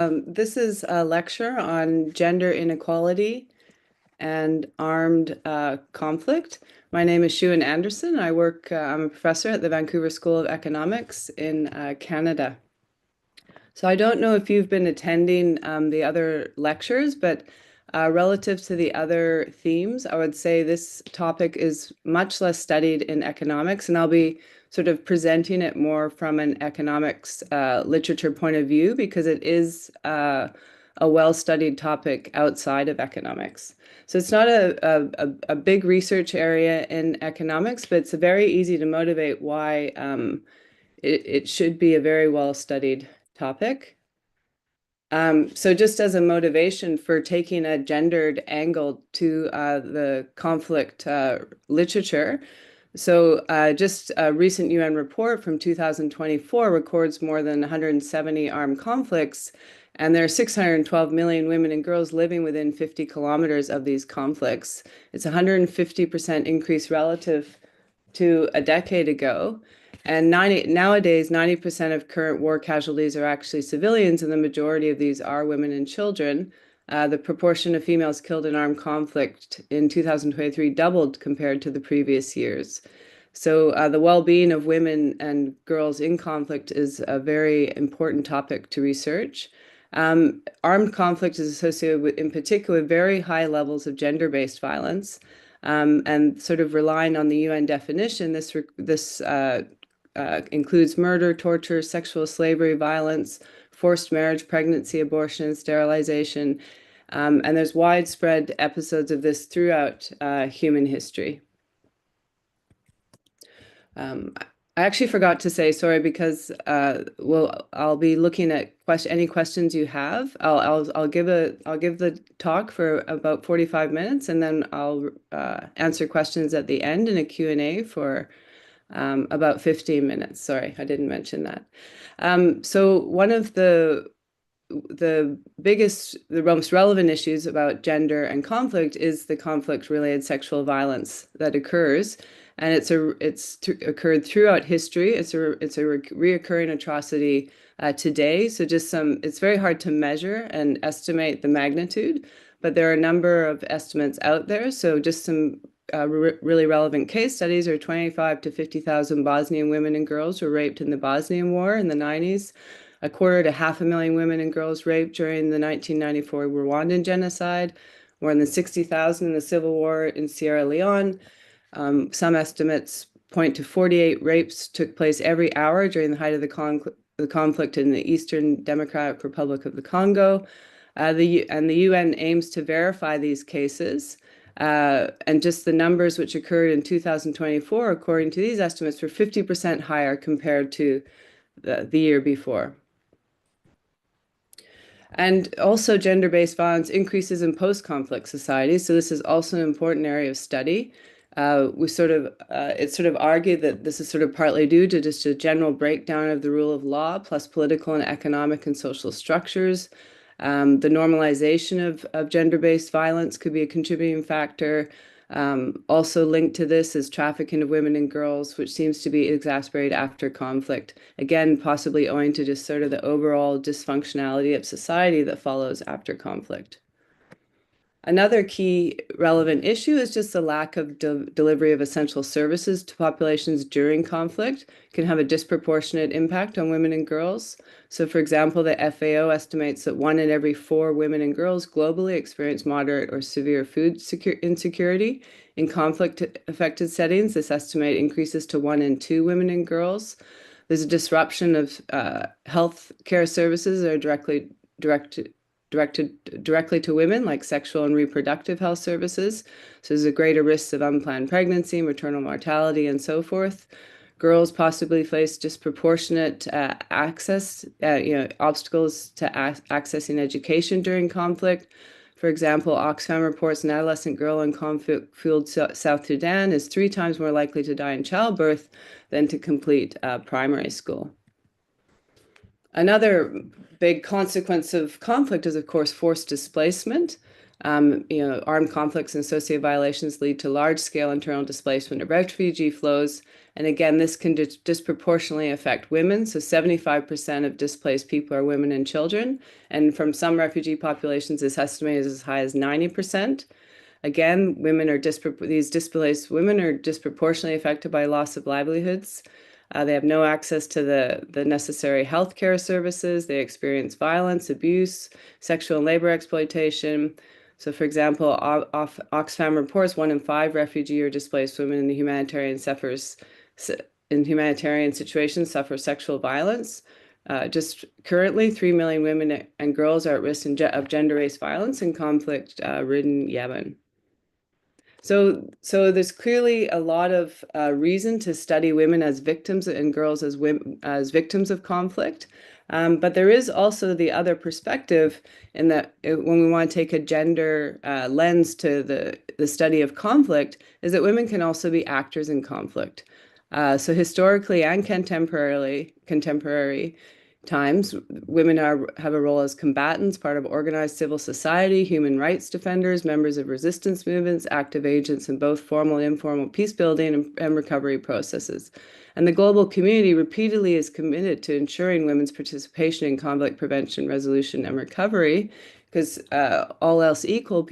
This is a lecture on gender inequality and armed conflict. My name is Siwan Anderson. I'm a professor at the Vancouver School of Economics in Canada. So I don't know if you've been attending the other lectures, but relative to the other themes, I would say this topic is much less studied in economics, and I'll be sort of presenting it more from an economics literature point of view because it is a well-studied topic outside of economics. So it's not a big research area in economics, but it's very easy to motivate why it should be a very well-studied topic. So just as a motivation for taking a gendered angle to the conflict literature, so just a recent UN report from 2024 records more than 170 armed conflicts, and there are 612 million women and girls living within 50 kilometers of these conflicts. It's a 150% increase relative to a decade ago. And nowadays, 90% of current war casualties are actually civilians, and the majority of these are women and children. The proportion of females killed in armed conflict in 2023 doubled compared to the previous years. So the well-being of women and girls in conflict is a very important topic to research. Armed conflict is associated with, in particular, very high levels of gender-based violence. And sort of relying on the UN definition, this includes murder, torture, sexual slavery, violence, forced marriage, pregnancy, abortion, sterilization, and there's widespread episodes of this throughout human history. I actually forgot to say, sorry, because I'll be looking at any questions you have. I'll give the talk for about 45 minutes, and then I'll answer questions at the end in a Q&A for about 15 minutes. Sorry, I didn't mention that. So one of the most relevant issues about gender and conflict is the conflict-related sexual violence that occurs, and it's occurred throughout history. It's a reoccurring atrocity today. So it's very hard to measure and estimate the magnitude, but there are a number of estimates out there. So just some really relevant case studies are 25 to 50,000 Bosnian women and girls were raped in the Bosnian War in the 90s. A quarter to 500,000 women and girls raped during the 1994 Rwandan genocide, more than 60,000 in the civil war in Sierra Leone. Some estimates point to 48 rapes took place every hour during the height of the conflict in the Eastern Democratic Republic of the Congo. The UN aims to verify these cases. And just the numbers which occurred in 2024, according to these estimates, were 50% higher compared to the year before. And also gender-based violence increases in post-conflict societies. So this is also an important area of study. It's sort of argued that this is sort of partly due to just a general breakdown of the rule of law, plus political and economic and social structures. The normalization of gender-based violence could be a contributing factor. Also linked to this is trafficking of women and girls, which seems to be exacerbated after conflict. Again, possibly owing to just sort of the overall dysfunctionality of society that follows after conflict. Another key relevant issue is just the lack of delivery of essential services to populations during conflict can have a disproportionate impact on women and girls. So, for example, the FAO estimates that 1 in every 4 women and girls globally experience moderate or severe food insecurity. In conflict-affected settings, this estimate increases to 1 in 2 women and girls. There's a disruption of health care services that are directly to women, like sexual and reproductive health services. So there's a greater risk of unplanned pregnancy, maternal mortality, and so forth. Girls possibly face disproportionate access, obstacles to accessing education during conflict. For example, Oxfam reports an adolescent girl in conflict-fueled South Sudan is 3 times more likely to die in childbirth than to complete primary school. Another big consequence of conflict is, of course, forced displacement. Armed conflicts and associated violations lead to large-scale internal displacement of refugee flows. And again, this can disproportionately affect women. So 75% of displaced people are women and children. And from some refugee populations, it's estimated as high as 90%. Again, these displaced women are disproportionately affected by loss of livelihoods. They have no access to the necessary healthcare services. They experience violence, abuse, sexual and labor exploitation. So, for example, Oxfam reports 1 in 5 refugee or displaced women in humanitarian situations suffer sexual violence. Just currently, 3 million women and girls are at risk of gender-based violence in conflict-ridden Yemen. So there's clearly a lot of reason to study women as victims and girls as victims of conflict. But there is also the other perspective in that when we want to take a gender lens to the study of conflict, is that women can also be actors in conflict. So historically and contemporary times, women have a role as combatants, part of organized civil society, human rights defenders, members of resistance movements, active agents in both formal and informal peace building and recovery processes. And the global community repeatedly is committed to ensuring women's participation in conflict prevention, resolution, and recovery, because all else equal,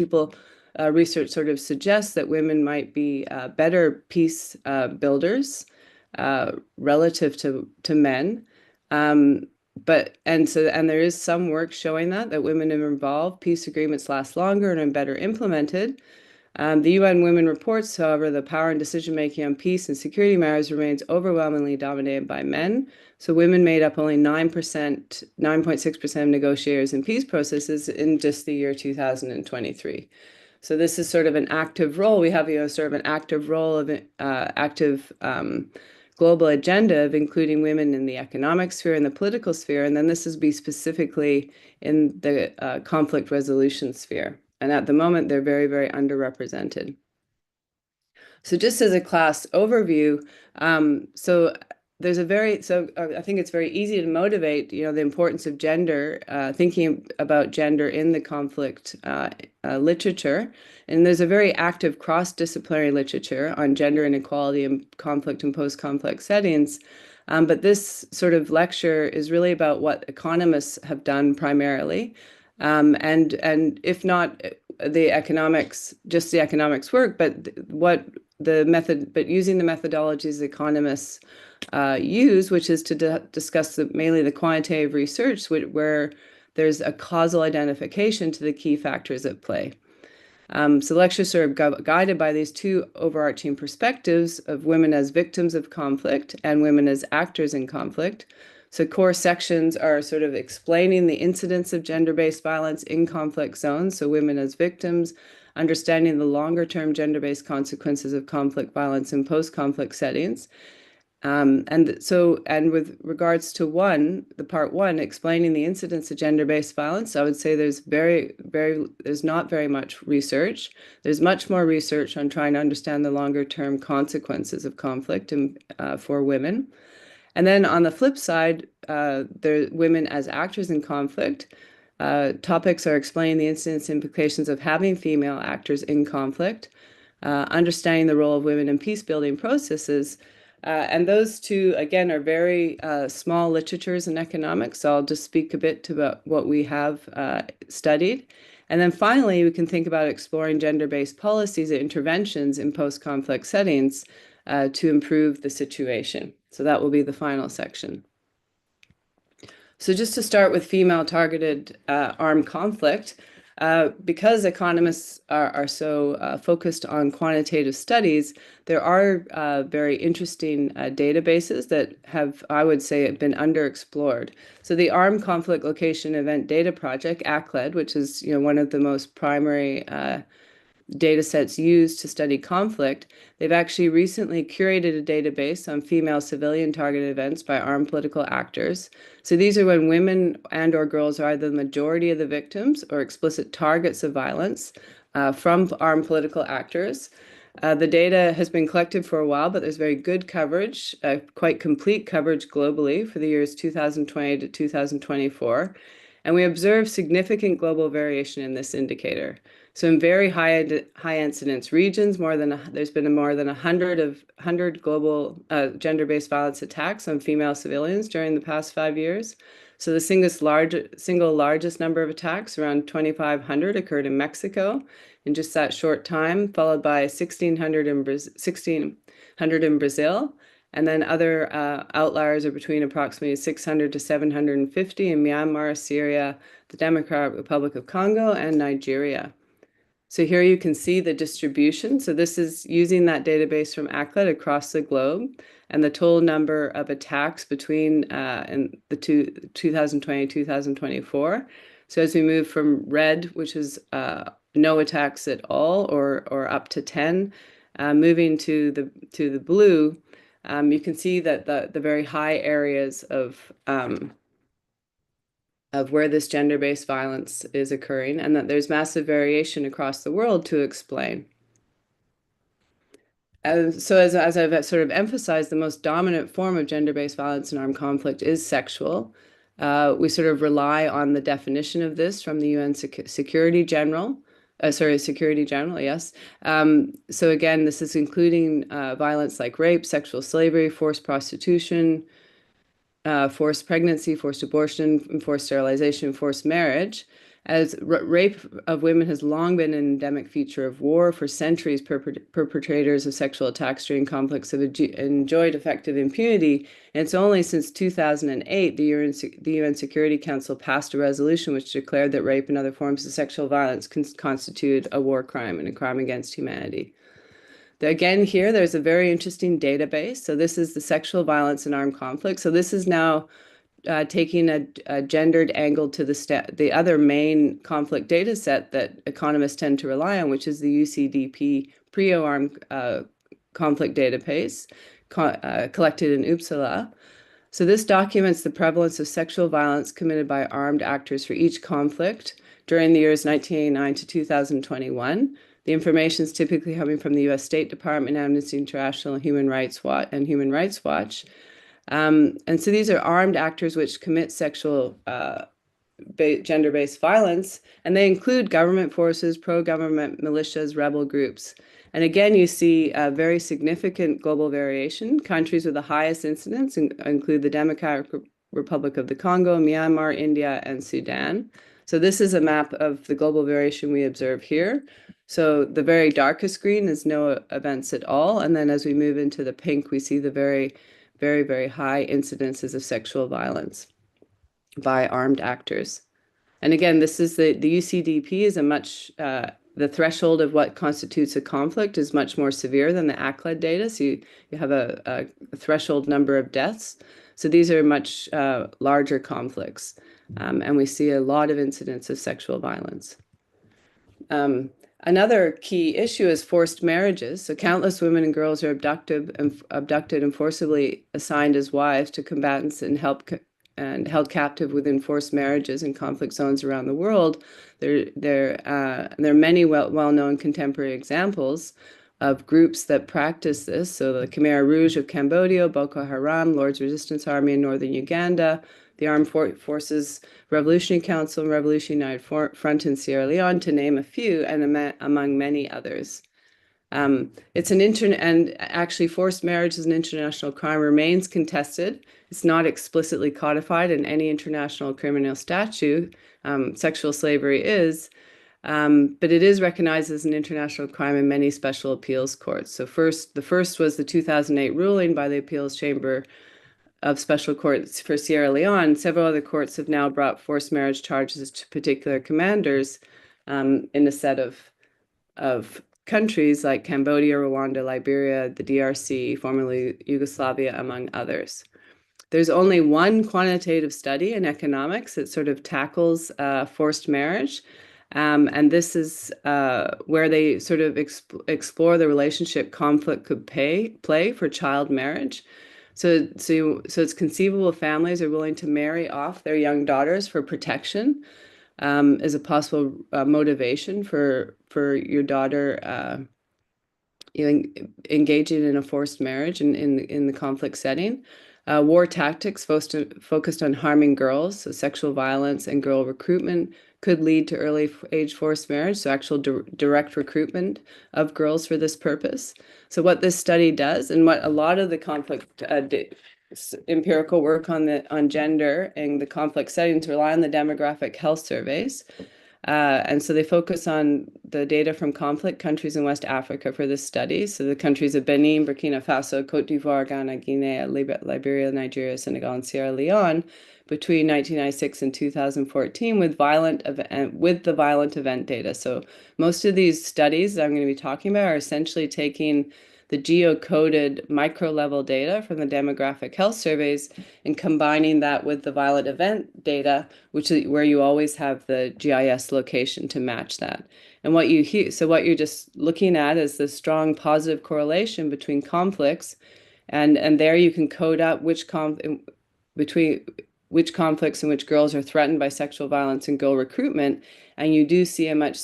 research sort of suggests that women might be better peace builders relative to men. And there is some work showing that women are involved, peace agreements last longer and are better implemented. The UN Women reports, however, the power and decision-making on peace and security matters remains overwhelmingly dominated by men. So women made up only 9.6% of negotiators in peace processes in just the year 2023. So this is sort of an active role. We have, sort of an active role of active global agenda of including women in the economic sphere and the political sphere. And then this is be specifically in the conflict resolution sphere. And at the moment, they're very, very underrepresented. So just as a class overview, I think it's very easy to motivate, the importance of gender, thinking about gender in the conflict literature. And there's a very active cross-disciplinary literature on gender inequality and conflict and post-conflict settings. But this sort of lecture is really about what economists have done primarily. And if not the economics work, but using the methodologies economists use, which is to discuss mainly the quantitative research where there's a causal identification to the key factors at play. So lectures are guided by these two overarching perspectives of women as victims of conflict and women as actors in conflict. So core sections are sort of explaining the incidence of gender-based violence in conflict zones, so women as victims, understanding the longer-term gender-based consequences of conflict violence in post-conflict settings. And with regards to the part one, explaining the incidence of gender-based violence, I would say there's not very much research. There's much more research on trying to understand the longer-term consequences of conflict for women. And then on the flip side, women as actors in conflict. Topics are explaining the incidence implications of having female actors in conflict, understanding the role of women in peace-building processes. And those two, again, are very small literatures in economics. So I'll just speak a bit about what we have studied. And then finally, we can think about exploring gender-based policies and interventions in post-conflict settings to improve the situation. So that will be the final section. So just to start with female-targeted armed conflict, because economists are so focused on quantitative studies, there are very interesting databases that have, I would say, been underexplored. So the Armed Conflict Location Event Data Project, ACLED, which is one of the most primary data sets used to study conflict, they've actually recently curated a database on female civilian targeted events by armed political actors. So these are when women and/or girls are either the majority of the victims or explicit targets of violence from armed political actors. The data has been collected for a while, but there's very good coverage, quite complete coverage globally for the years 2020 to 2024. And we observe significant global variation in this indicator. So in very high incidence regions, there's been more than 100 global gender-based violence attacks on female civilians during the past 5 years. So the single largest number of attacks, around 2,500, occurred in Mexico in just that short time, followed by 1,600 in Brazil. And then other outliers are between approximately 600 to 750 in Myanmar, Syria, the Democratic Republic of Congo, and Nigeria. So here you can see the distribution. So this is using that database from ACLED across the globe, and the total number of attacks between in the 2020-2024. So as we move from red, which is no attacks at all, or up to 10, moving to the blue, you can see that the very high areas of where this gender-based violence is occurring, and that there's massive variation across the world to explain. So as I've sort of emphasized, the most dominant form of gender-based violence and armed conflict is sexual. We sort of rely on the definition of this from the UN Security General. Security General, yes. So again, this is including violence like rape, sexual slavery, forced prostitution, forced pregnancy, forced abortion, forced sterilization, forced marriage. As rape of women has long been an endemic feature of war. For centuries, perpetrators of sexual attacks during conflicts have enjoyed effective impunity. And it's only since 2008 the UN Security Council passed a resolution which declared that rape and other forms of sexual violence constitute a war crime and a crime against humanity. Again, here, there's a very interesting database. So this is the sexual violence and armed conflict. So this is now taking a gendered angle to the other main conflict data set that economists tend to rely on, which is the UCDP pre-armed conflict database collected in Uppsala. So this documents the prevalence of sexual violence committed by armed actors for each conflict during the years 1989 to 2021. The information is typically coming from the U.S. State Department, Amnesty International, Human Rights Watch, and Human Rights Watch. And so these are armed actors which commit sexual gender-based violence, and they include government forces, pro-government militias, rebel groups. And again, you see a very significant global variation. Countries with the highest incidence include the Democratic Republic of the Congo, Myanmar, India, and Sudan. So this is a map of the global variation we observe here. So the very darkest green is no events at all. And then as we move into the pink, we see the very, very, very high incidences of sexual violence by armed actors. And again, this is the UCDP is a much, the threshold of what constitutes a conflict is much more severe than the ACLED data. So you have a threshold number of deaths. So these are much larger conflicts. And we see a lot of incidents of sexual violence. Another key issue is forced marriages. So countless women and girls are abducted and forcibly assigned as wives to combatants and held captive within forced marriages in conflict zones around the world. There are many well-known contemporary examples of groups that practice this. So the Khmer Rouge of Cambodia, Boko Haram, Lord's Resistance Army in northern Uganda, the Armed Forces Revolutionary Council and Revolution United Front in Sierra Leone, to name a few, and among many others. It's and actually forced marriage as an international crime remains contested. It's not explicitly codified in any international criminal statute. Sexual slavery is, but it is recognized as an international crime in many special appeals courts. So the first was the 2008 ruling by the Appeals Chamber of Special Courts for Sierra Leone. Several other courts have now brought forced marriage charges to particular commanders in a set of countries like Cambodia, Rwanda, Liberia, the DRC, formerly Yugoslavia, among others. There's only one quantitative study in economics that sort of tackles forced marriage. And this is where they sort of explore the relationship conflict could play for child marriage. So it's conceivable families are willing to marry off their young daughters for protection as a possible motivation for your daughter engaging in a forced marriage in the conflict setting. War tactics focused on harming girls, so sexual violence and girl recruitment could lead to early age forced marriage, so actual direct recruitment of girls for this purpose. So what this study does, and what a lot of the conflict empirical work on gender and the conflict settings rely on the demographic health surveys. And so they focus on the data from conflict countries in West Africa for this study. So the countries of Benin, Burkina Faso, Cote d'Ivoire, Ghana, Guinea, Liberia, Nigeria, Senegal, and Sierra Leone between 1996 and 2014 with the violent event data. So most of these studies that I'm going to be talking about are essentially taking the geocoded micro level data from the demographic health surveys and combining that with the violent event data, which is where you always have the GIS location to match that. And what you're just looking at is the strong positive correlation between conflicts, and there you can code up between which conflicts in which girls are threatened by sexual violence and girl recruitment, and you do see a much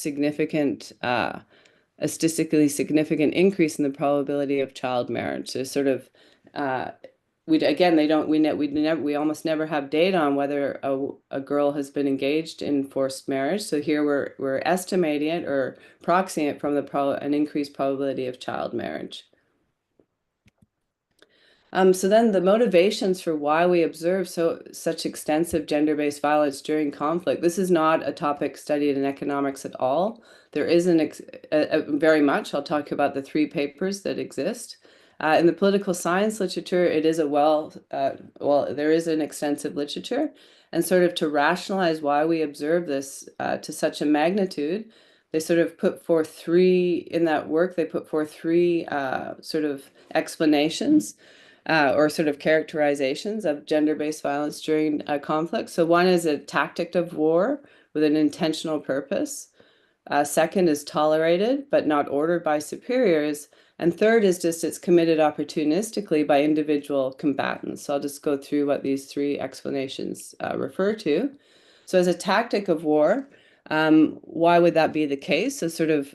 a statistically significant increase in the probability of child marriage. So sort of we again they don't we almost never have data on whether a girl has been engaged in forced marriage. So here we're estimating it or proxying it from an increased probability of child marriage. So then the motivations for why we observe such extensive gender-based violence during conflict. This is not a topic studied in economics at all. There isn't very much. I'll talk about the 3 papers that exist. In the political science literature, it is there is an extensive literature, and sort of to rationalize why we observe this to such a magnitude, they sort of put forth 3 in that work. They put forth 3 sort of explanations or sort of characterizations of gender-based violence during a conflict. So one is a tactic of war with an intentional purpose. Second is tolerated but not ordered by superiors. And third is just it's committed opportunistically by individual combatants. So I'll just go through what these 3 explanations refer to. So as a tactic of war, why would that be the case? So sort of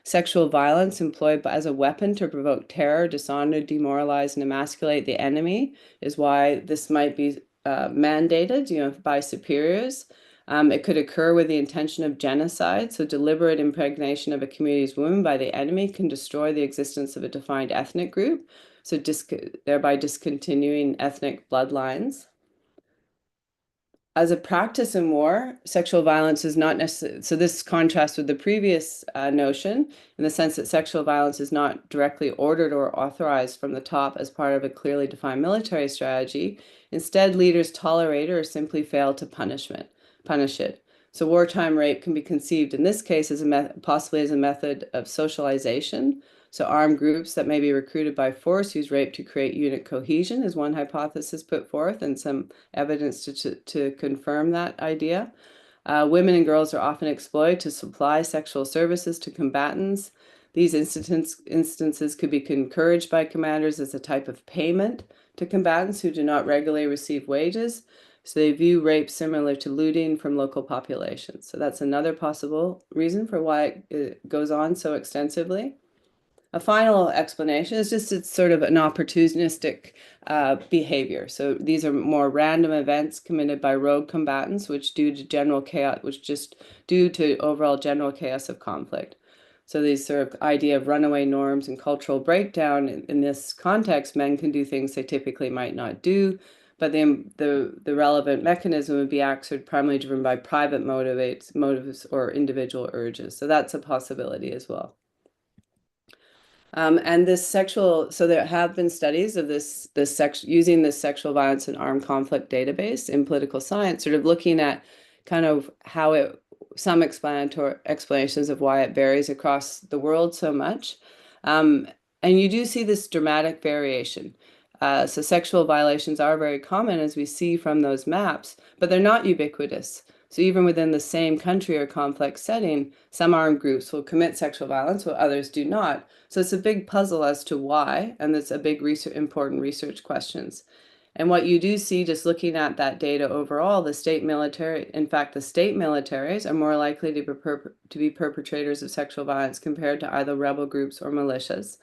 sexual violence employed as a weapon to provoke terror, dishonor, demoralize, and emasculate the enemy is why this might be mandated, by superiors. It could occur with the intention of genocide. So deliberate impregnation of a community's women by the enemy can destroy the existence of a defined ethnic group, so thereby discontinuing ethnic bloodlines. As a practice in war, sexual violence is not necessarily, so this contrasts with the previous notion in the sense that sexual violence is not directly ordered or authorized from the top as part of a clearly defined military strategy. Instead, leaders tolerate it or simply fail to punish it. So wartime rape can be conceived in this case as possibly as a method of socialization. So armed groups that may be recruited by force use rape to create unit cohesion is one hypothesis put forth, and some evidence to confirm that idea. Women and girls are often exploited to supply sexual services to combatants. These instances could be encouraged by commanders as a type of payment to combatants who do not regularly receive wages. So they view rape similar to looting from local populations. So that's another possible reason for why it goes on so extensively. A final explanation is just it's sort of an opportunistic behavior. So these are more random events committed by rogue combatants, which due to overall general chaos of conflict. So these sort of idea of runaway norms and cultural breakdown in this context, men can do things they typically might not do, but the relevant mechanism would be acts are primarily driven by private motives or individual urges. So that's a possibility as well. And so there have been studies of using this sexual violence and armed conflict database in political science, sort of looking at kind of some explanations of why it varies across the world so much. And you do see this dramatic variation. So sexual violations are very common, as we see from those maps, but they're not ubiquitous. So even within the same country or complex setting, some armed groups will commit sexual violence while others do not. So it's a big puzzle as to why, and it's a big important research questions. And what you do see just looking at that data overall, the state militaries are more likely to be perpetrators of sexual violence compared to either rebel groups or militias.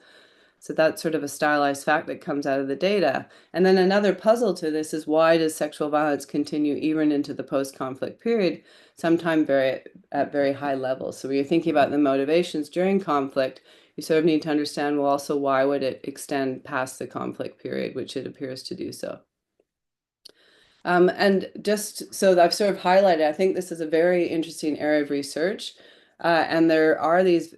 So that's sort of a stylized fact that comes out of the data. And then another puzzle to this is, why does sexual violence continue even into the post-conflict period, sometimes at very high levels? So when you're thinking about the motivations during conflict, you sort of need to understand, well, also, why would it extend past the conflict period, which it appears to do so. And just so that I've sort of highlighted, I think this is a very interesting area of research. And there are these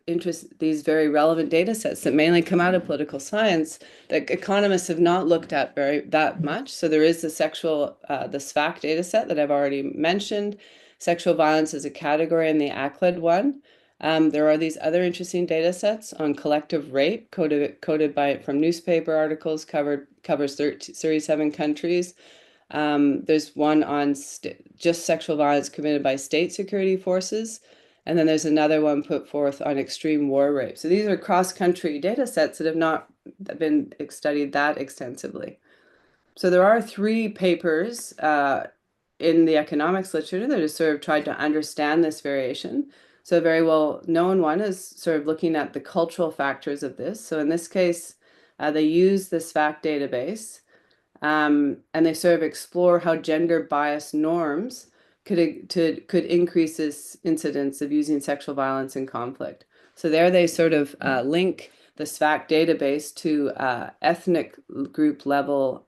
very relevant data sets that mainly come out of political science that economists have not looked at that much. So there is the SFAC data set that I've already mentioned, sexual violence as a category, and the ACLED one. There are these other interesting data sets on collective rape, coded from newspaper articles, covers 37 countries. There's one on just sexual violence committed by state security forces. And then there's another one put forth on extreme war rape. So these are cross-country data sets that have not been studied that extensively. So there are 3 papers in the economics literature that have sort of tried to understand this variation. So a very well known one is sort of looking at the cultural factors of this. So in this case, they use this SFAC database. And they sort of explore how gender-biased norms could increase this incidence of using sexual violence in conflict. So there they sort of link the SFAC database to ethnic group level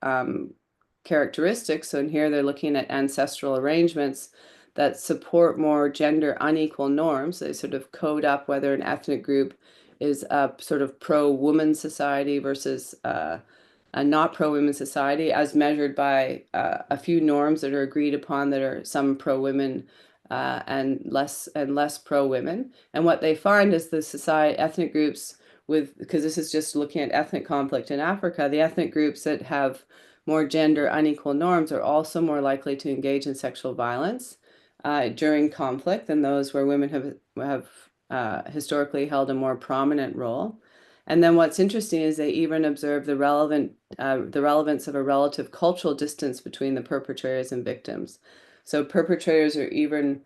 characteristics. So in here they're looking at ancestral arrangements that support more gender unequal norms. They sort of code up whether an ethnic group is a sort of pro-woman society versus a not pro-women society, as measured by a few norms that are agreed upon, that are some pro-women and less pro-women. And what they find is the ethnic groups because this is just looking at ethnic conflict in Africa, the ethnic groups that have more gender unequal norms are also more likely to engage in sexual violence during conflict than those where women have historically held a more prominent role. And then what's interesting is they even observe the relevance of a relative cultural distance between the perpetrators and victims. So perpetrators are even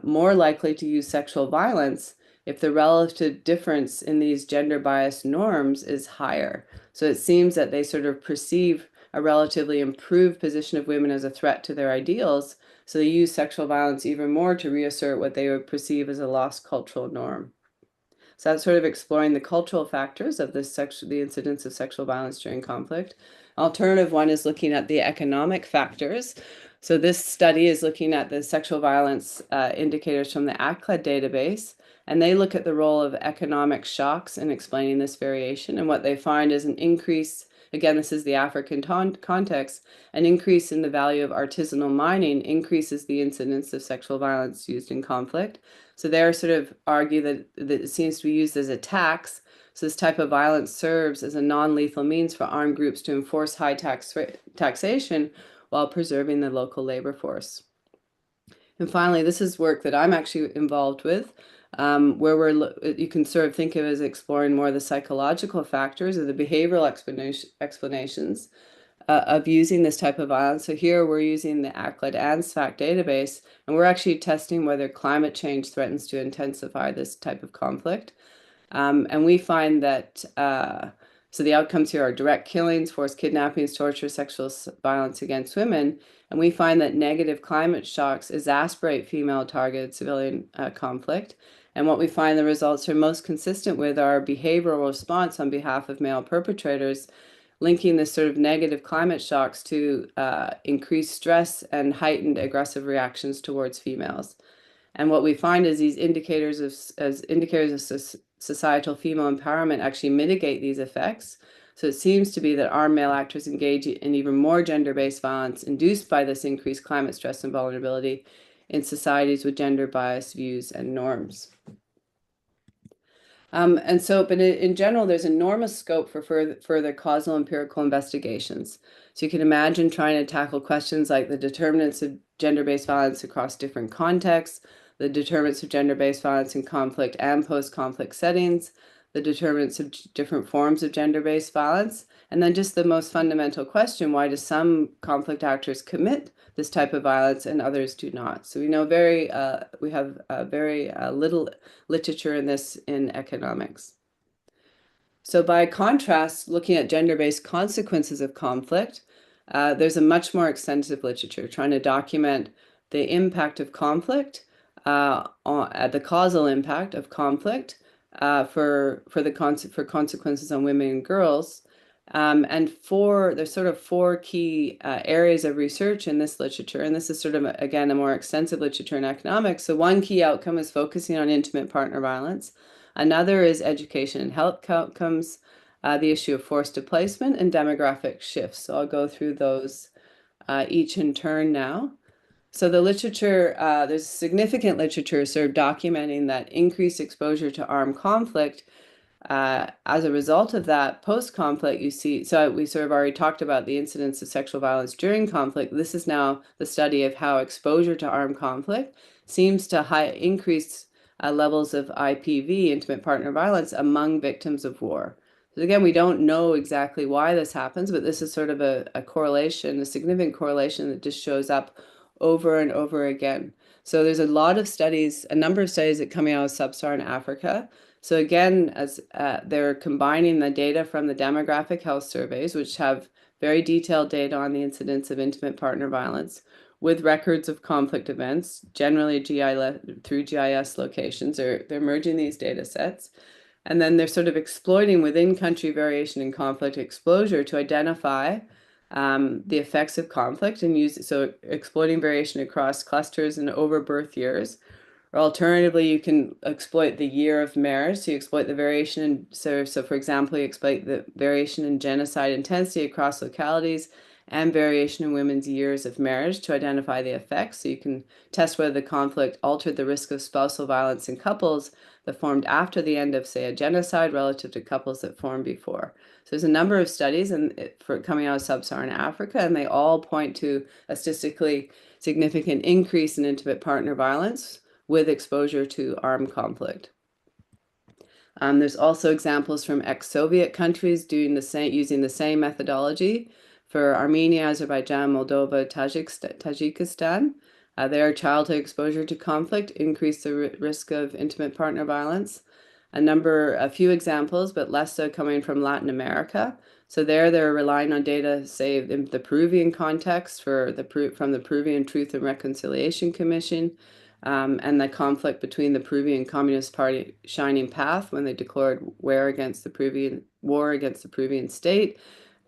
more likely to use sexual violence if the relative difference in these gender-biased norms is higher. So it seems that they sort of perceive a relatively improved position of women as a threat to their ideals, so they use sexual violence even more to reassert what they would perceive as a lost cultural norm. So that's sort of exploring the cultural factors of the incidence of sexual violence during conflict. Alternative one is looking at the economic factors. So this study is looking at the sexual violence indicators from the ACLED database, and they look at the role of economic shocks in explaining this variation. And what they find is an increase, again, this is the African context, an increase in the value of artisanal mining increases the incidence of sexual violence used in conflict. So they sort of argue that it seems to be used as a tax. So this type of violence serves as a non-lethal means for armed groups to enforce high taxation while preserving the local labor force. And finally, this is work that I'm actually involved with, where you can sort of think of it as exploring more the psychological factors or the behavioral explanations of using this type of violence. So here we're using the ACLED and SFAC database, and we're actually testing whether climate change threatens to intensify this type of conflict. And we find that, so the outcomes here are direct killings, forced kidnappings, torture, sexual violence against women. And we find that negative climate shocks exacerbate female-targeted civilian conflict. And what we find the results are most consistent with are behavioral response on behalf of male perpetrators, linking this sort of negative climate shocks to increased stress and heightened aggressive reactions towards females. And what we find is these indicators of societal female empowerment actually mitigate these effects. So it seems to be that our male actors engage in even more gender-based violence induced by this increased climate stress and vulnerability in societies with gender-biased views and norms. But in general, there's enormous scope for further causal empirical investigations. So you can imagine trying to tackle questions like the determinants of gender-based violence across different contexts, the determinants of gender-based violence in conflict and post-conflict settings, the determinants of different forms of gender-based violence, and then just the most fundamental question, why do some conflict actors commit this type of violence and others do not? So we have very little literature in this in economics. So by contrast, looking at gender-based consequences of conflict, there's a much more extensive literature trying to document the impact of conflict, the causal impact of conflict for consequences on women and girls. There's sort of four key areas of research in this literature, and this is sort of, again, a more extensive literature in economics. So one key outcome is focusing on intimate partner violence. Another is education and health outcomes, the issue of forced displacement and demographic shifts. So I'll go through those each in turn now. So the literature, there's significant literature sort of documenting that increased exposure to armed conflict as a result of that, post-conflict, you see, so we sort of already talked about the incidence of sexual violence during conflict. This is now the study of how exposure to armed conflict seems to increase levels of IPV, intimate partner violence, among victims of war. So again, we don't know exactly why this happens, but this is sort of a correlation, a significant correlation that just shows up over and over again. So there's a lot of studies, a number of studies that coming out of sub-Saharan Africa. So again, as they're combining the data from the demographic health surveys, which have very detailed data on the incidence of intimate partner violence, with records of conflict events, generally through GIS locations. They're merging these data sets. And then they're sort of exploiting within country variation in conflict exposure to identify the effects of conflict and so exploiting variation across clusters and over birth years. Or alternatively, you can exploit the year of marriage. So you exploit the variation in, so for example, you exploit the variation in genocide intensity across localities and variation in women's years of marriage to identify the effects. So you can test whether the conflict altered the risk of spousal violence in couples that formed after the end of, say, a genocide relative to couples that formed before. So there's a number of studies for coming out of sub-Saharan Africa, and they all point to a statistically significant increase in intimate partner violence with exposure to armed conflict. There's also examples from ex-Soviet countries doing the same, using the same methodology for Armenia, Azerbaijan, Moldova, Tajikistan. Their childhood exposure to conflict increased the risk of intimate partner violence. A few examples, but less so coming from Latin America. So they're relying on data, say, in the Peruvian context from the Peruvian Truth and Reconciliation Commission, and the conflict between the Peruvian Communist Party Shining Path when they declared war against the Peruvian state.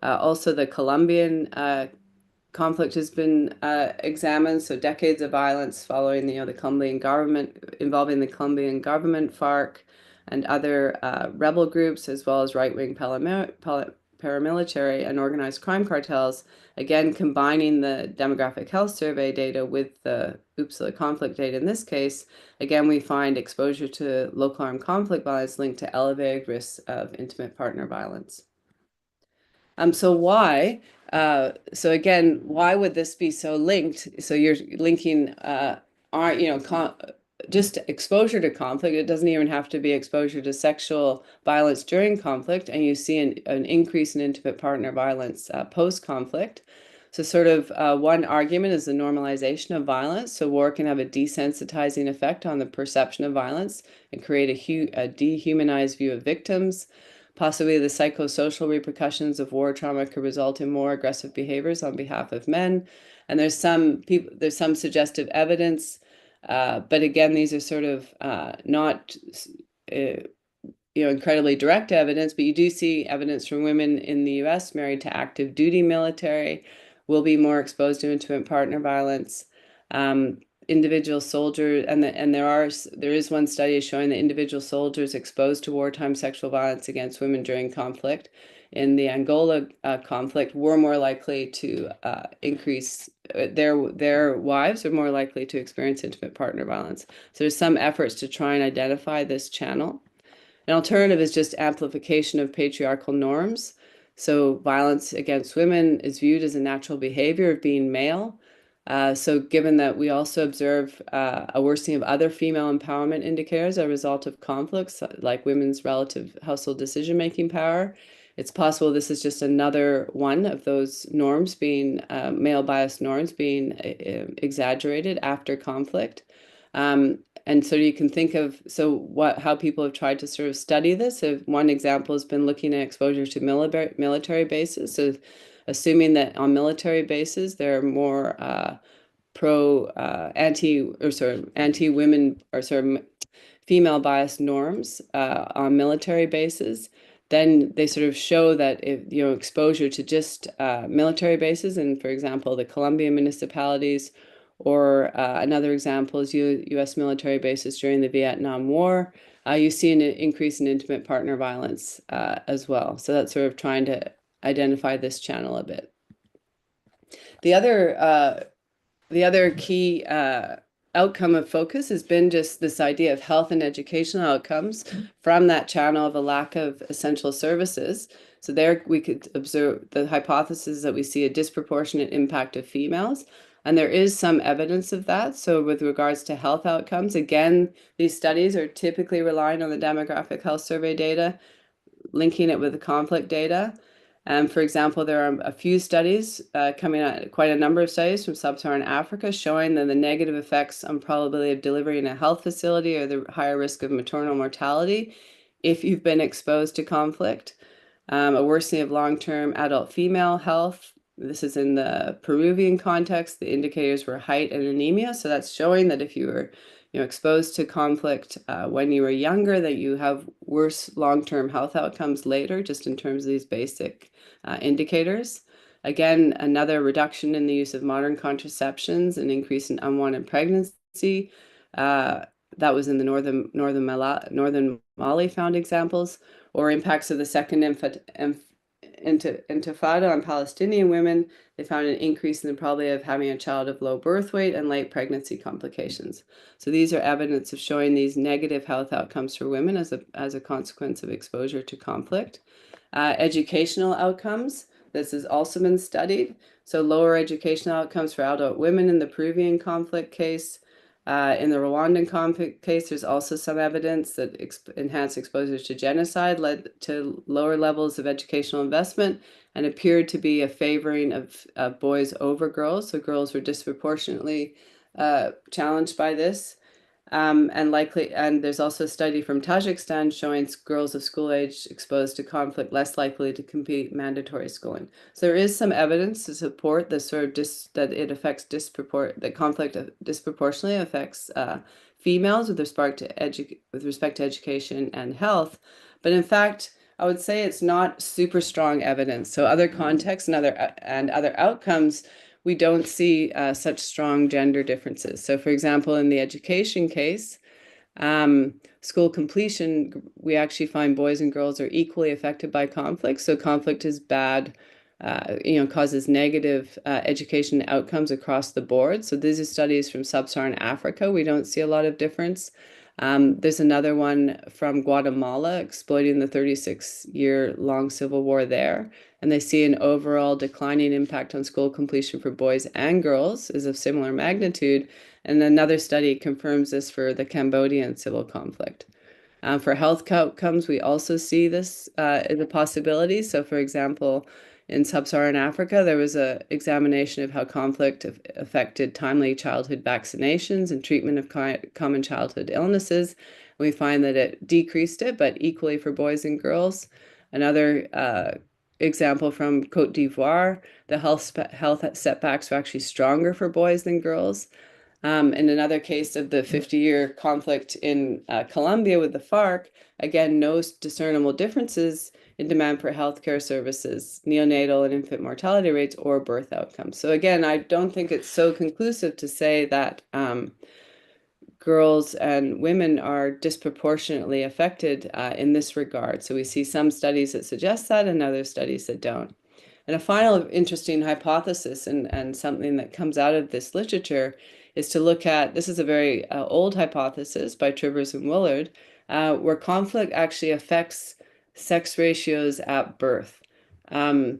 Also, the Colombian conflict has been examined, so decades of violence following the Colombian government, involving the Colombian government, FARC, and other rebel groups, as well as right-wing paramilitary and organized crime cartels, again, combining the demographic health survey data with the conflict data in this case, again, we find exposure to local armed conflict violence linked to elevated risks of intimate partner violence. So why? So again, why would this be so linked? So you're linking, just exposure to conflict. It doesn't even have to be exposure to sexual violence during conflict, and you see an increase in intimate partner violence post-conflict. So sort of one argument is the normalization of violence. So war can have a desensitizing effect on the perception of violence and create a dehumanized view of victims. Possibly the psychosocial repercussions of war trauma could result in more aggressive behaviors on behalf of men. And there's some suggestive evidence, but again, these are sort of not incredibly direct evidence, but you do see evidence from women in the US married to active duty military will be more exposed to intimate partner violence. Individual soldiers, and there is one study showing that individual soldiers exposed to wartime sexual violence against women during conflict in the Angola conflict were more likely to increase their wives are more likely to experience intimate partner violence. So there's some efforts to try and identify this channel. An alternative is just amplification of patriarchal norms. So violence against women is viewed as a natural behavior of being male. So given that we also observe a worsening of other female empowerment indicators as a result of conflicts, like women's relative household decision-making power, it's possible this is just another one of those norms being, male bias norms being exaggerated after conflict. And so you can think of how people have tried to sort of study this. So one example has been looking at exposure to military bases. So assuming that on military bases there are more anti-women or sort of female bias norms on military bases, then they sort of show that if exposure to just military bases, and for example the Colombian municipalities, or another example is U.S. military bases during the Vietnam War, you see an increase in intimate partner violence as well. So that's sort of trying to identify this channel a bit. The other key outcome of focus has been just this idea of health and educational outcomes from that channel of a lack of essential services. So there we could observe the hypothesis that we see a disproportionate impact of females. And there is some evidence of that. So with regards to health outcomes, again, these studies are typically relying on the demographic health survey data, linking it with the conflict data. For example, there are a few studies coming out, quite a number of studies from sub-Saharan Africa showing that the negative effects on probability of delivery in a health facility or the higher risk of maternal mortality if you've been exposed to conflict. A worsening of long-term adult female health. This is in the Peruvian context. The indicators were height and anemia. So that's showing that if you were exposed to conflict when you were younger, that you have worse long-term health outcomes later, just in terms of these basic indicators. Again, another reduction in the use of modern contraceptions, an increase in unwanted pregnancy. That was in the northern Mali found examples, or impacts of the second intifada on Palestinian women. They found an increase in the probability of having a child of low birth weight and late pregnancy complications. So these are evidence of showing these negative health outcomes for women as a consequence of exposure to conflict. Educational outcomes. This has also been studied. So lower educational outcomes for adult women in the Peruvian conflict case. In the Rwandan conflict case, there's also some evidence that enhanced exposure to genocide led to lower levels of educational investment and appeared to be a favoring of boys over girls. So girls were disproportionately challenged by this. And there's also a study from Tajikistan showing girls of school age exposed to conflict less likely to complete mandatory schooling. So there is some evidence to support this sort of that it affects that conflict disproportionately affects females with respect to education and health. But in fact, I would say it's not super strong evidence. So other contexts and other outcomes, we don't see such strong gender differences. So for example, in the education case, school completion, we actually find boys and girls are equally affected by conflict. So conflict is bad, causes negative education outcomes across the board. So these are studies from sub-Saharan Africa. We don't see a lot of difference. There's another one from Guatemala exploiting the 36-year-long civil war there, and they see an overall declining impact on school completion for boys and girls is of similar magnitude. And another study confirms this for the Cambodian civil conflict. For health outcomes, we also see this as a possibility. So, for example, in sub-Saharan Africa, there was an examination of how conflict affected timely childhood vaccinations and treatment of common childhood illnesses. We find that it decreased it, but equally for boys and girls. Another example from Côte d'Ivoire, the health setbacks were actually stronger for boys than girls. In another case of the 50-year conflict in Colombia with the FARC, again, no discernible differences in demand for healthcare services, neonatal and infant mortality rates, or birth outcomes. So again, I don't think it's so conclusive to say that girls and women are disproportionately affected in this regard. So we see some studies that suggest that and other studies that don't. And a final interesting hypothesis and something that comes out of this literature is to look at, this is a very old hypothesis by Trivers and Willard, where conflict actually affects sex ratios at birth. And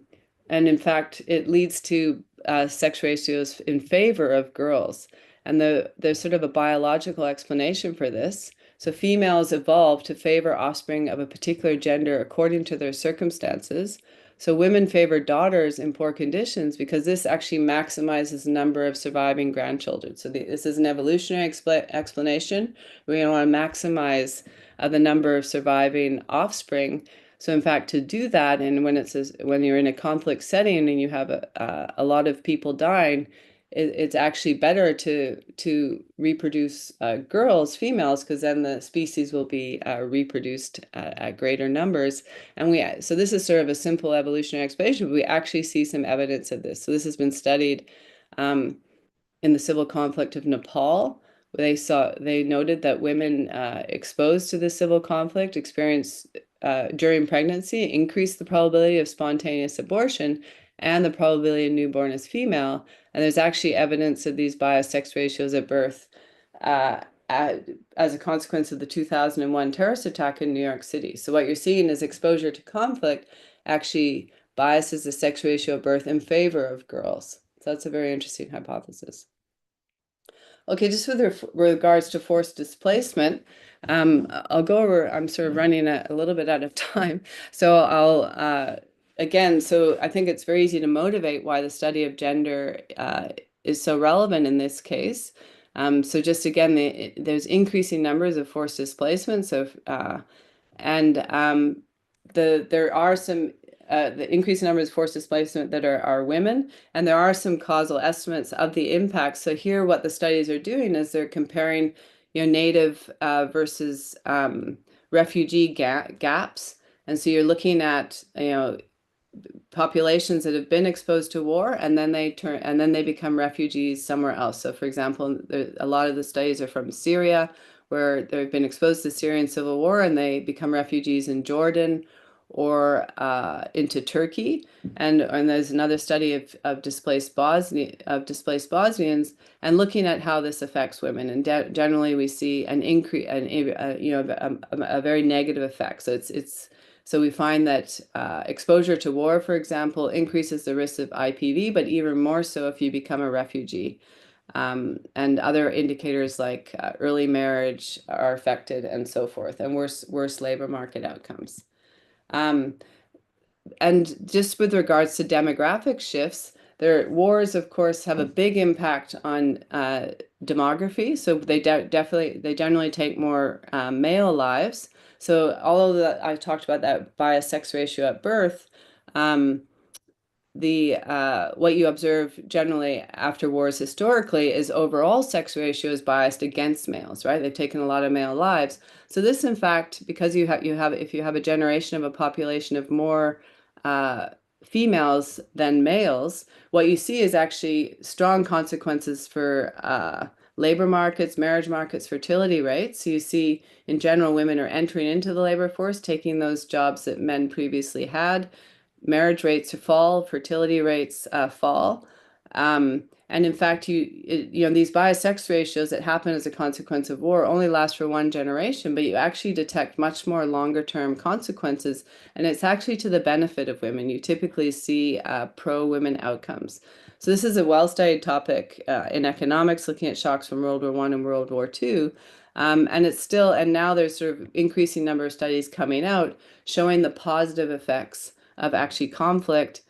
in fact, it leads to sex ratios in favor of girls. And there's sort of a biological explanation for this. So females evolved to favor offspring of a particular gender according to their circumstances. So women favor daughters in poor conditions because this actually maximizes the number of surviving grandchildren. So this is an evolutionary explanation. We want to maximize the number of surviving offspring. So in fact, to do that, and when you're in a conflict setting and you have a lot of people dying, it's actually better to reproduce girls, females, because then the species will be reproduced at greater numbers. And so this is sort of a simple evolutionary explanation, but we actually see some evidence of this. So this has been studied um, in the civil conflict of Nepal. They noted that women exposed to the civil conflict experience during pregnancy increased the probability of spontaneous abortion and the probability of newborn as female. And there's actually evidence of these biased sex ratios at birth uh, as a consequence of the 2001 terrorist attack in New York City. So what you're seeing is exposure to conflict actually biases the sex ratio of birth in favor of girls. So that's a very interesting hypothesis. Okay, just with regards to forced displacement, I'll go over, I'm sort of running a little bit out of time. So again, so I think it's very easy to motivate why the study of gender is so relevant in this case. So just again, there's increasing numbers of forced displacement. So, and there are some the increasing numbers of forced displacement that are women, and there are some causal estimates of the impact. So here, what the studies are doing is they're comparing, native versus refugee gaps, and so you're looking at, populations that have been exposed to war and then they become refugees somewhere else. So for example, a lot of the studies are from Syria, where they've been exposed to the Syrian civil war and they become refugees in Jordan or into Turkey. And there's another study of displaced Bosnians and looking at how this affects women. And generally we see an increase, a very negative effect. So we find that exposure to war, for example, increases the risk of IPV, but even more so if you become a refugee. And other indicators like early marriage are affected and so forth, and worse labor market outcomes. And just with regards to demographic shifts, wars, of course, have a big impact on demography. So they generally take more male lives. So although I talked about that bias sex ratio at birth, um, what you observe generally after wars historically is overall sex ratio is biased against males, right? They've taken a lot of male lives. So this, in fact, because if you have a generation of a population of more uh, females than males, what you see is actually strong consequences for labor markets, marriage markets, fertility rates. So you see, in general, women are entering into the labor force, taking those jobs that men previously had. Marriage rates fall, fertility rates fall. And in fact, these bias sex ratios that happen as a consequence of war only last for one generation, but you actually detect much more longer term consequences. And it's actually to the benefit of women. You typically see pro-women outcomes. So this is a well-studied topic in economics, looking at shocks from World War I and World War II. And now there's sort of increasing number of studies coming out showing the positive effects of actually conflict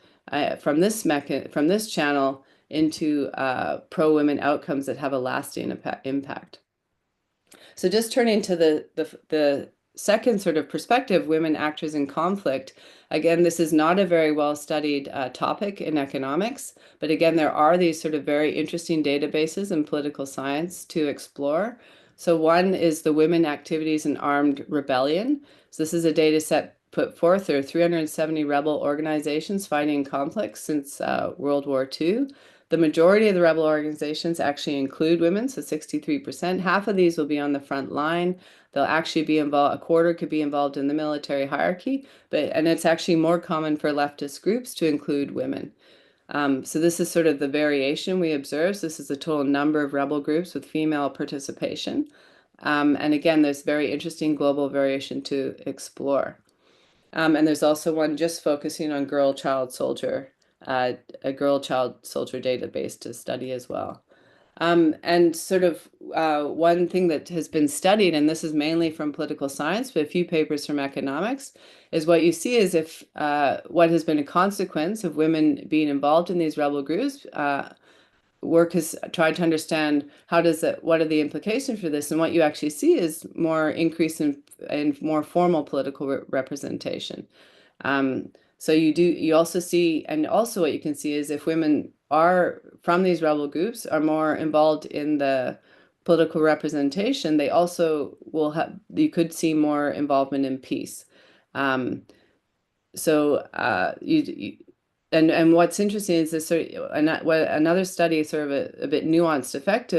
from this channel into pro-women outcomes that have a lasting impact. So just turning to the second sort of perspective, women actors in conflict. Again, this is not a very well-studied topic in economics, but again, there are these sort of very interesting databases in political science to explore. So one is the Women Activities in Armed Rebellion. So this is a data set put forth. There are 370 rebel organizations fighting conflicts since World War II. The majority of the rebel organizations actually include women, so 63%. Half of these will be on the front line. They'll actually be involved, a quarter could be involved in the military hierarchy, and it's actually more common for leftist groups to include women. So this is sort of the variation we observe. So this is the total number of rebel groups with female participation. And again, there's very interesting global variation to explore. And there's also one just focusing on a girl-child soldier database to study as well. And sort of one thing that has been studied, and this is mainly from political science, but a few papers from economics, is what you see is if what has been a consequence of women being involved in these rebel groups, work has tried to understand what are the implications for this, and what you actually see is more increase in more formal political representation. Um, so you also see, and also what you can see is if women are from these rebel groups are more involved in the political representation, they also will have, you could see more involvement in peace. Um, so and what's interesting is this sort of, another study, sort of a bit nuanced effect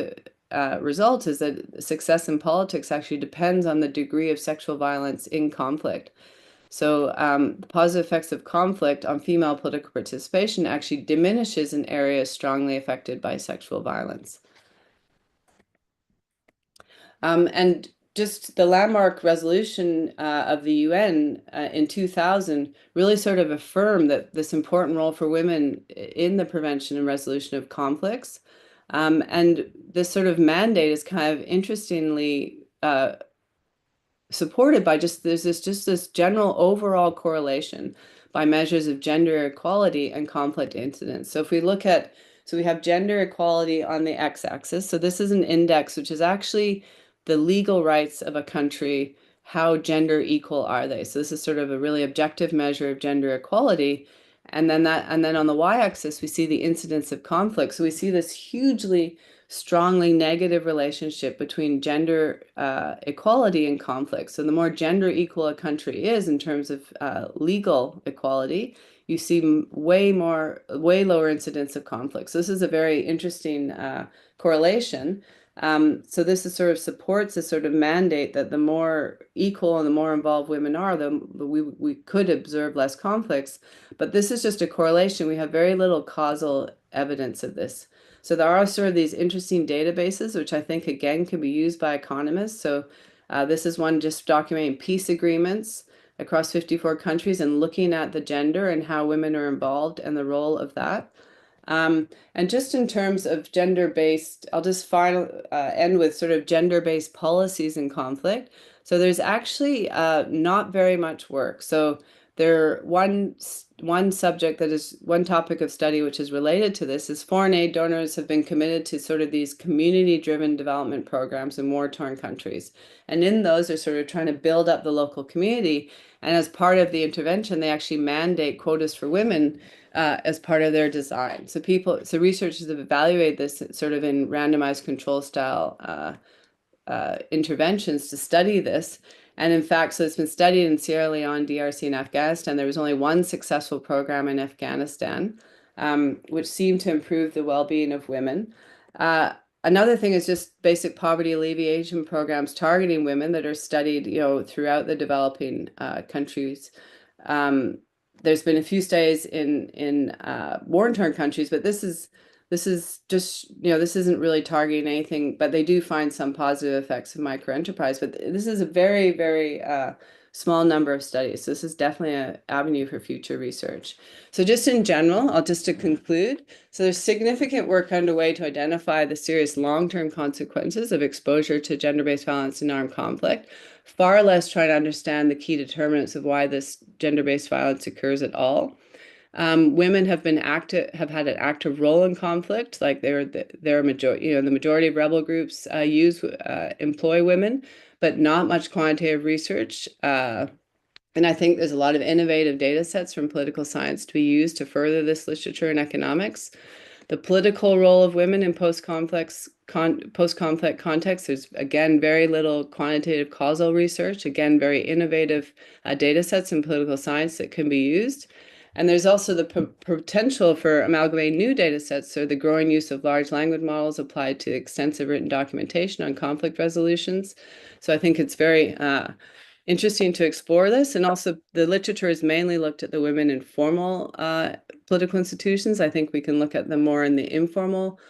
result is that success in politics actually depends on the degree of sexual violence in conflict. So the positive effects of conflict on female political participation actually diminishes in areas strongly affected by sexual violence. And just the landmark resolution of the UN in 2000 really sort of affirmed that this important role for women in the prevention and resolution of conflicts. And this sort of mandate is kind of interestingly supported by there's this general overall correlation by measures of gender equality and conflict incidence. So if we look at, so we have gender equality on the x-axis. So this is an index which is actually the legal rights of a country. How gender equal are they? So this is sort of a really objective measure of gender equality. And then on the y-axis we see the incidence of conflict. So we see this hugely strongly negative relationship between gender equality and conflict. So the more gender equal a country is in terms of legal equality, you see way lower incidence of conflict. So this is a very interesting correlation. So this is sort of supports a sort of mandate that the more equal and the more involved women are, we could observe less conflicts. But this is just a correlation. We have very little causal evidence of this. So there are sort of these interesting databases, which I think, again, can be used by economists. So this is one just documenting peace agreements across 54 countries and looking at the gender and how women are involved and the role of that. And just in terms of gender-based, I'll just end with sort of gender-based policies in conflict. So there's actually not very much work. So one subject that is one topic of study which is related to this is foreign aid donors have been committed to sort of these community-driven development programs in war-torn countries. And in those, they're sort of trying to build up the local community. And as part of the intervention, they actually mandate quotas for women as part of their design. So researchers have evaluated this sort of in randomized control style interventions to study this. And in fact, so it's been studied in Sierra Leone, DRC, and Afghanistan. There was only one successful program in Afghanistan, which seemed to improve the well-being of women. Another thing is just basic poverty alleviation programs targeting women that are studied, throughout the developing countries. There's been a few studies in war-torn countries, but this is just, this isn't really targeting anything, but they do find some positive effects of microenterprise. But this is a very, very small number of studies. So this is definitely an avenue for future research. So just in general, to conclude, so there's significant work underway to identify the serious long-term consequences of exposure to gender-based violence and armed conflict, far less trying to understand the key determinants of why this gender-based violence occurs at all. Women have had an active role in conflict, like they're majority, the majority of rebel groups employ women, but not much quantitative research. And I think there's a lot of innovative data sets from political science to be used to further this literature in economics. The political role of women in post-conflict context, there's, again, very little quantitative causal research, again, very innovative data sets in political science that can be used. And there's also the potential for amalgamating new data sets, so the growing use of large language models applied to extensive written documentation on conflict resolutions. So I think it's very interesting to explore this. And also the literature has mainly looked at the women in formal political institutions. I think we can look at them more in the informal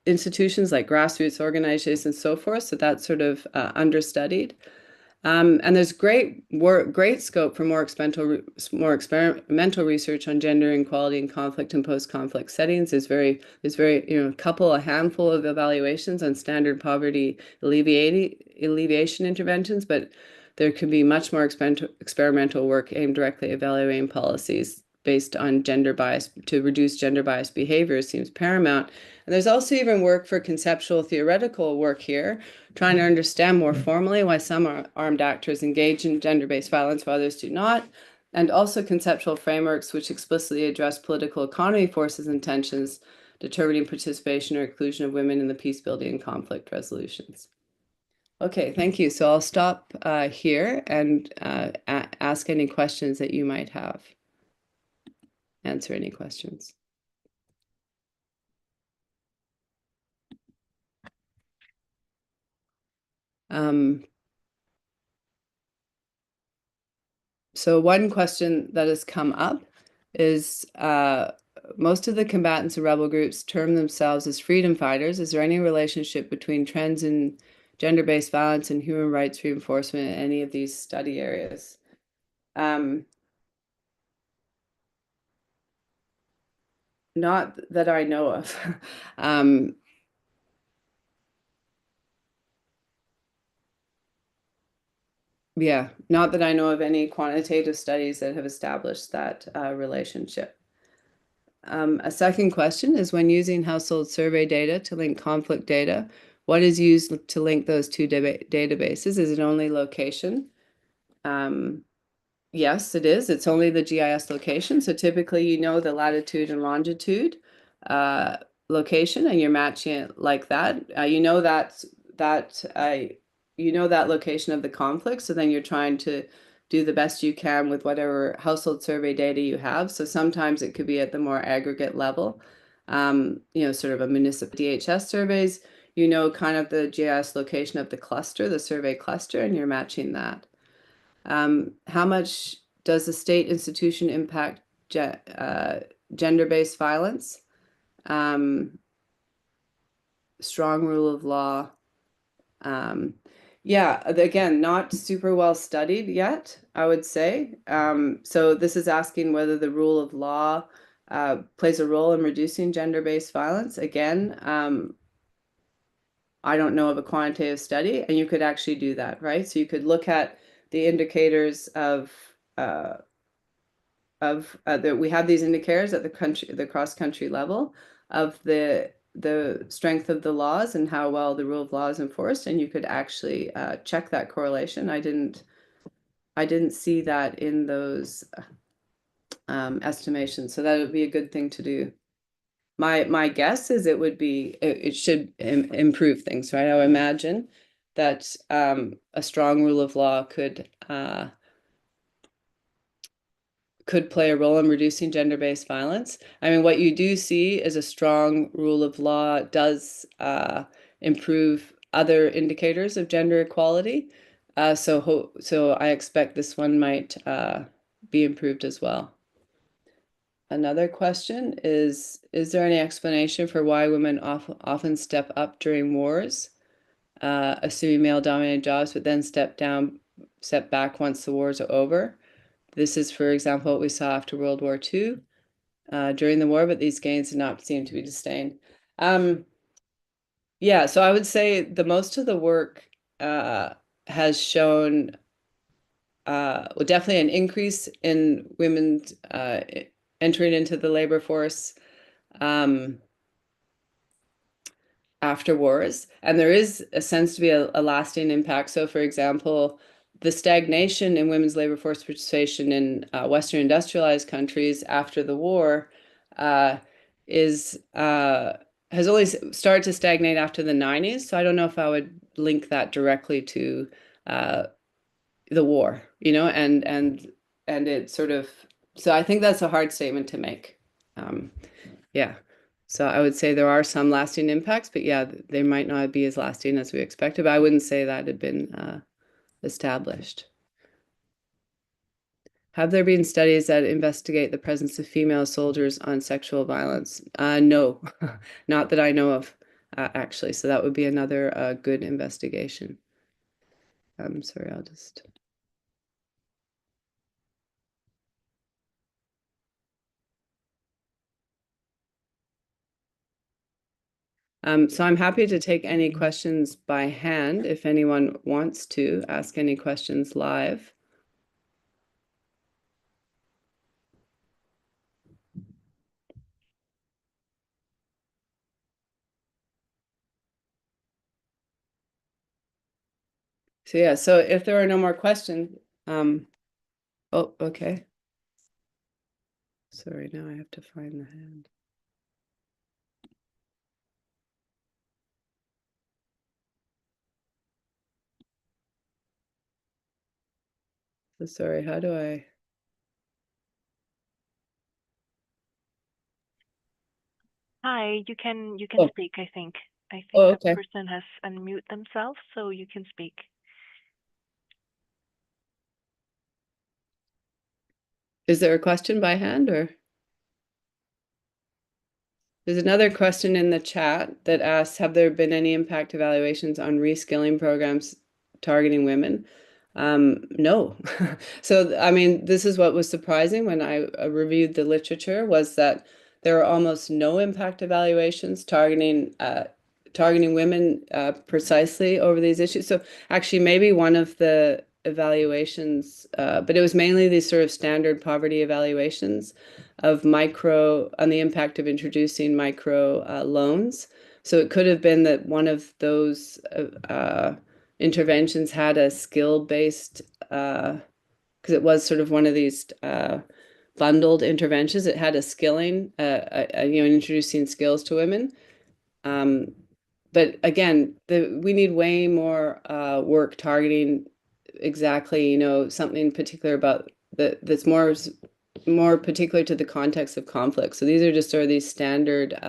institutions like grassroots organizations and so forth. So that's sort of understudied. And there's great work, great scope for more experimental research on gender inequality and conflict and post-conflict settings. A handful of evaluations on standard poverty alleviation interventions, but there could be much more experimental work aimed directly at evaluating policies based on gender bias to reduce gender bias behavior seems paramount. And there's also even work for conceptual theoretical work here, trying to understand more formally why some armed actors engage in gender-based violence while others do not, and also conceptual frameworks which explicitly address political economy forces and tensions, determining participation or inclusion of women in the peace building and conflict resolutions. Okay, thank you. So I'll stop here and ask any questions that you might have. Answer any questions. So one question that has come up is most of the combatants and rebel groups term themselves as freedom fighters. Is there any relationship between trends in gender-based violence and human rights reinforcement in any of these study areas? Not that I know of. Yeah, not that I know of any quantitative studies that have established that relationship. A second question is when using household survey data to link conflict data, what is used to link those two databases? Is it only location? Yes, it is. It's only the GIS location. So typically, you know the latitude and longitude uh, location, and you're matching it like that. That you know that location of the conflict. So then you're trying to do the best you can with whatever household survey data you have. So sometimes it could be at the more aggregate level, sort of a municipal DHS surveys. You know, kind of the GIS location of the cluster, the survey cluster, and you're matching that. How much does the state institution impact gender-based violence? Strong rule of law. Yeah, again, not super well studied yet, I would say. So this is asking whether the rule of law plays a role in reducing gender-based violence. Again, I don't know of a quantitative study, and you could actually do that, right? So you could look at the indicators of that we have these indicators at the cross-country level of the strength of the laws and how well the rule of law is enforced, and you could actually check that correlation. I didn't see that in those estimations, so that would be a good thing to do. My guess is it should improve things, right? I would imagine that a strong rule of law could play a role in reducing gender-based violence. I mean, what you do see is a strong rule of law does improve other indicators of gender equality. So I expect this one might be improved as well. Another question is there any explanation for why women often step up during wars, assuming male-dominated jobs, but then step back once the wars are over? This is, for example, what we saw after World War II during the war, but these gains did not seem to be sustained. Yeah, so I would say the most of the work has shown well, definitely an increase in women entering into the labor force after wars, and there is a sense to be a lasting impact. So, for example, the stagnation in women's labor force participation in Western industrialized countries after the war is has only started to stagnate after the 90s. So I don't know if I would link that directly to the war, and it sort of. So I think that's a hard statement to make. Yeah. So I would say there are some lasting impacts, but yeah, they might not be as lasting as we expected, but I wouldn't say that had been established. Have there been studies that investigate the presence of female soldiers on sexual violence? No, not that I know of, actually. So that would be another good investigation. sorry, I'll just. So I'm happy to take any questions by hand if anyone wants to ask any questions live. So yeah, so if there are no more questions, oh, okay. Sorry, now I have to find the hand. So sorry, how do I? Hi, you can Oh, speak, I think. I oh, think the okay. person has unmute themselves, so you can speak. Is there a question by hand or? There's another question in the chat that asks, have there been any impact evaluations on reskilling programs targeting women? No. So, I mean, this is what was surprising when I reviewed the literature was that there are almost no impact evaluations targeting women precisely over these issues. So actually, maybe one of the evaluations, but it was mainly these sort of standard poverty evaluations of micro on the impact of introducing micro loans. So it could have been that one of those interventions had a skill-based, because it was sort of one of these bundled interventions. It had a skilling, introducing skills to women. But again, we need way more work targeting exactly, something particular about that's more particular to the context of conflict. So these are just sort of these standard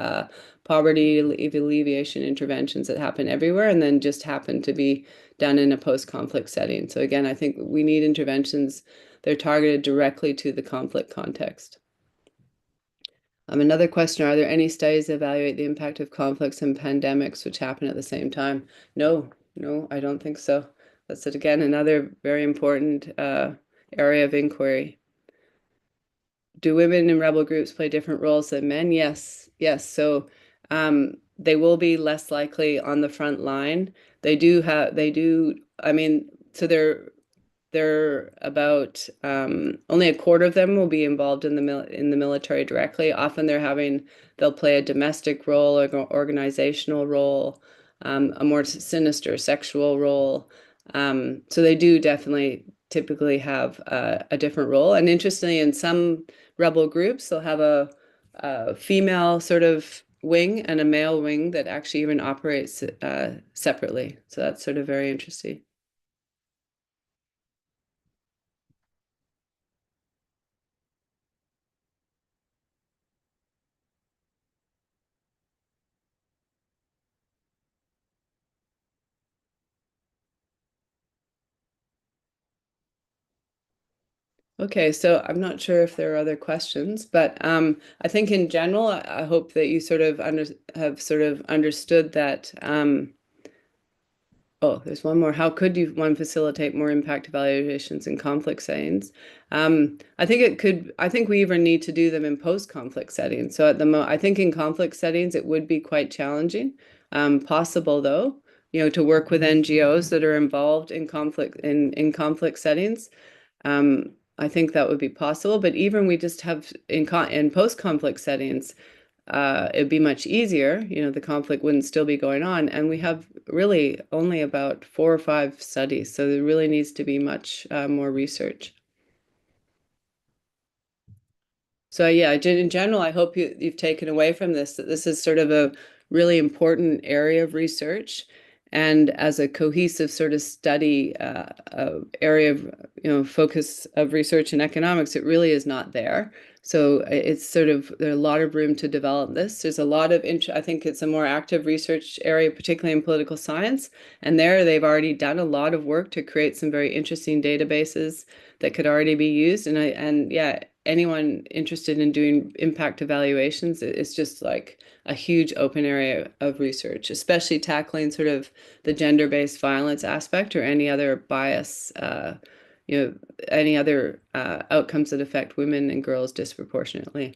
poverty alleviation interventions that happen everywhere and then just happen to be done in a post-conflict setting. So again, I think we need interventions that are targeted directly to the conflict context. Another question, are there any studies that evaluate the impact of conflicts and pandemics which happen at the same time? No, I don't think so. That's it again, another very important area of inquiry. Do women in rebel groups play different roles than men? Yes. So they will be less likely on the front line. I mean, so they're about only a quarter of them will be involved in the military directly. Often they'll play a domestic role or organizational role, a more sinister sexual role. So they do definitely typically have a different role. And interestingly, in some rebel groups, they'll have a female sort of wing and a male wing that actually even operates separately. So that's sort of very interesting. Okay, so I'm not sure if there are other questions, but I think in general, I hope that you sort of have sort of understood that. Oh, there's one more. How could one facilitate more impact evaluations in conflict settings? I think it could. I think we even need to do them in post-conflict settings. So I think in conflict settings it would be quite challenging. Possible though, to work with NGOs that are involved in conflict settings. I think that would be possible, but even we just have in post-conflict settings, it'd be much easier. The conflict wouldn't still be going on, and we have really only about 4 or 5 studies, so there really needs to be much more research. So yeah, in general, I hope you've taken away from this that this is sort of a really important area of research, and as a cohesive sort of study area of focus of research in economics, it really is not there. So it's sort of there's a lot of room to develop this. There's a lot of I think it's a more active research area, particularly in political science. And there they've already done a lot of work to create some very interesting databases that could already be used. And yeah, anyone interested in doing impact evaluations, it's just like a huge open area of research, especially tackling sort of the gender-based violence aspect or any other bias, any other outcomes that affect women and girls disproportionately.